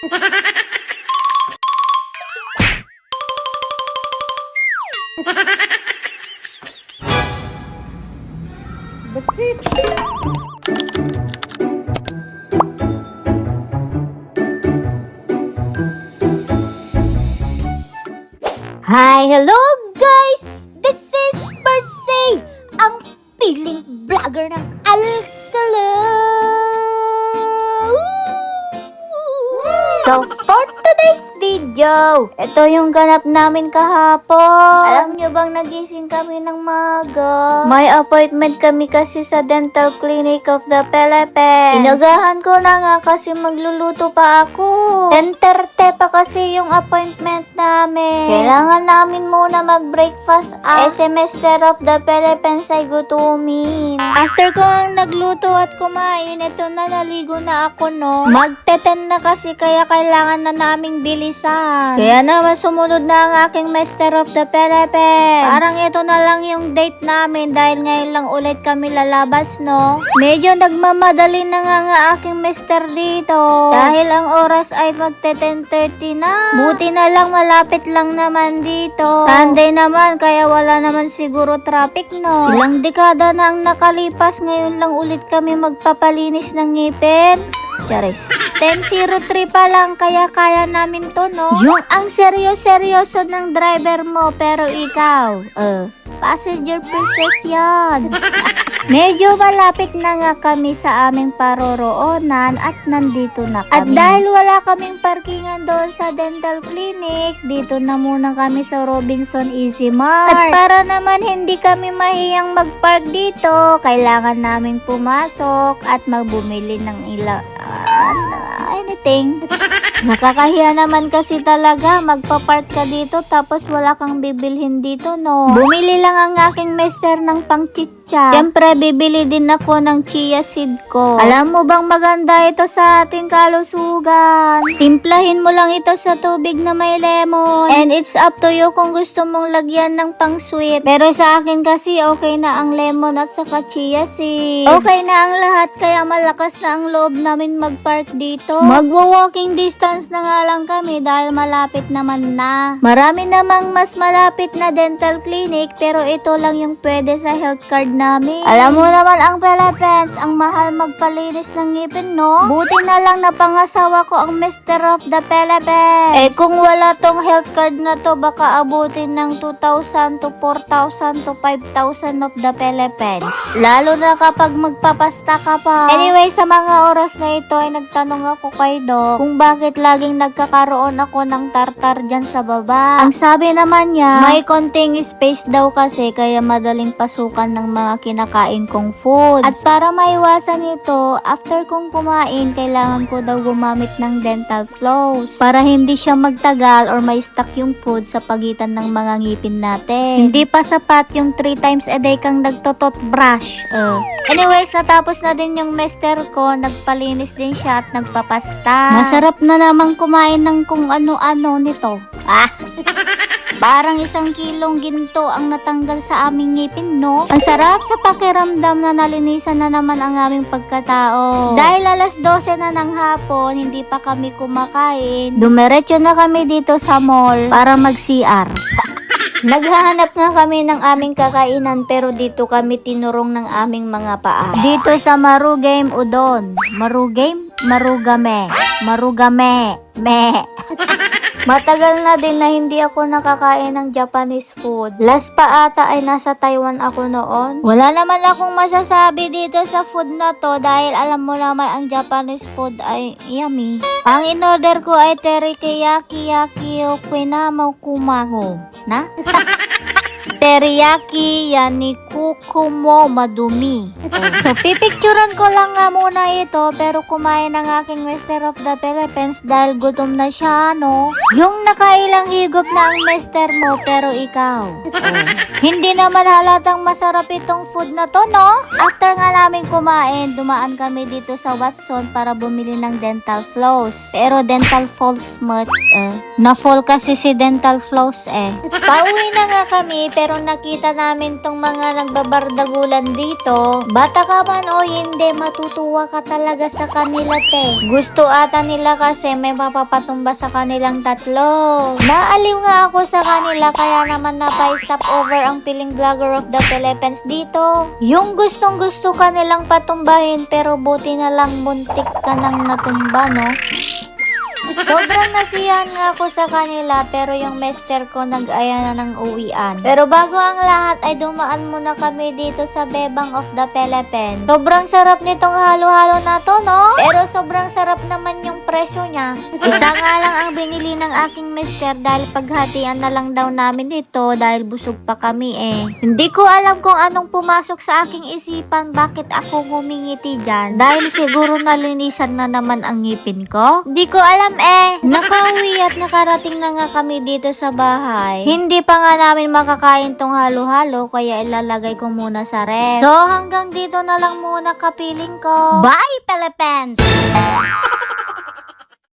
Basit. Hi, hello guys! This is Percy, ang piling vlogger ng Alcala. So for today's video, ito yung ganap namin kahapon. Alam nyo bang nagising kami ng maga? May appointment kami kasi sa dental clinic of the Philippines. Inagahan ko na nga kasi magluluto pa ako. 10:30 pa kasi yung appointment namin. Kailangan namin muna mag-breakfast semester of the Philippines ay gutumin. After ko ang nagluto at kumain, ito na naligo na ako no. Magteten na kasi kaya kailangan na naming bilisan. Kaya naman sumunod na ang aking Master of the Philippines. Parang ito na lang yung date namin dahil ngayon lang ulit kami lalabas no. Medyo nagmamadali na nga ang aking Master dito. Dahil ang oras ay magte-10:30 na. Buti na lang malapit lang naman dito. Sunday naman kaya wala naman siguro traffic no. Ilang dekada na ang nakalipas, ngayon lang ulit kami magpapalinis ng ngipin. Charis. 10:03 pa lang kaya kaya namin to no. Yung ang seryoso ng driver mo pero ikaw, passenger princess yan. Medyo malapit na nga kami sa aming paroroonan at nandito na kami. At dahil wala kaming parkingan doon sa dental clinic, dito na muna kami sa Robinson Easy Mart. At para naman hindi kami mahiyang magpark dito, kailangan naming pumasok at magbumili ng anything. Nakakahiya naman kasi talaga magpa-park ka dito tapos wala kang bibilhin dito no. Bumili lang ang aking mister ng pangchitsa. Siyempre bibili din ako ng chia seed ko. Alam mo bang maganda ito sa ating kalusugan? Timplahin mo lang ito sa tubig na may lemon. And it's up to you kung gusto mong lagyan ng pang sweet. Pero sa akin kasi okay na ang lemon at saka chia seed. Okay na ang lahat kaya malakas na ang loob namin mag-park dito. Magwa-walking distance na nga lang kami dahil malapit naman na. Marami namang mas malapit na dental clinic pero ito lang yung pwede sa health card namin. Alam mo naman ang Philippines, ang mahal magpalinis ng ngipin no? Buti na lang na pangasawa ko ang Mr. of the Philippines. Eh kung wala tong health card na to baka abutin ng 2,000 to 4,000 to 5,000 of the Philippines. Lalo na kapag magpapasta ka pa. Anyway, sa mga oras na ito ay nagtanong ako kay Doc kung bakit laging nagkakaroon ako ng tartar dyan sa baba. Ang sabi naman niya, may konting space daw kasi kaya madaling pasukan ng mga kinakain kong food. At para maiwasan ito, after kong kumain, kailangan ko daw gumamit ng dental floss para hindi siya magtagal or may stuck yung food sa pagitan ng mga ngipin natin. Hindi pa sapat yung 3 times a day kang nagtotot brush. Anyways, natapos na din yung master ko, nagpalinis din siya at nagpapasta. Masarap na namang kumain ng kung ano-ano nito. Parang 1 kilong ginto ang natanggal sa aming ngipin, no? Ang sarap sa pakiramdam na nalinisan na naman ang aming pagkatao. Dahil alas 12 na ng hapon, hindi pa kami kumakain. Dumiretso na kami dito sa mall para mag-CR. Naghahanap nga kami ng aming kakainan pero dito kami tinurong ng aming mga paa. Dito sa Marugame Udon. Marugame. Matagal na din na hindi ako nakakain ng Japanese food. Last pa ata ay nasa Taiwan ako noon. Wala naman akong masasabi dito sa food na to dahil alam mo naman ang Japanese food ay yummy. Ang in-order ko ay teriyaki okinamo kumango. Na? Teriyaki yanikukumo madumi. So, pipicturan ko lang nga muna ito pero kumain ng aking Master of the Philippines dahil gutom na siya, no? Yung nakailang higop na ang master mo pero ikaw. Hindi naman halatang masarap itong food na to, no? After nga namin kumain, dumaan kami dito sa Watson para bumili ng dental floss. Pero dental floss na-fall kasi si dental floss eh. Pauwi na nga kami pero nakita namin tong mga nagbabardagulan dito. Bata ka man o hindi, matutuwa ka talaga sa kanila, te. Gusto ata nila kasi may mapapatumba sa kanilang tatlo. Naaliw nga ako sa kanila kaya naman napa-stop over ang piling vlogger of the Philippines dito. Yung gustong gusto ka nilang patumbahin pero buti na lang muntik ka nang natumba, no? Sobrang nasiyahan nga ako sa kanila pero yung mister ko nag-aya na ng uwian. Pero bago ang lahat ay dumaan muna kami dito sa Bebang of the Philippines. Sobrang sarap nitong halo-halo na to, no? Pero sobrang sarap naman yung presyo niya. Isa nga lang ang binili ng aking mister dahil paghatian na lang daw namin ito dahil busog pa kami eh. Hindi ko alam kung anong pumasok sa aking isipan bakit ako ngumingiti dyan. Dahil siguro nalinisan na naman ang ngipin ko. Hindi ko alam nakauwi at nakarating na nga kami dito sa bahay. Hindi pa nga namin makakain tong halo-halo kaya ilalagay ko muna sa ref. So hanggang dito na lang muna kapiling ko. Bye Philippines!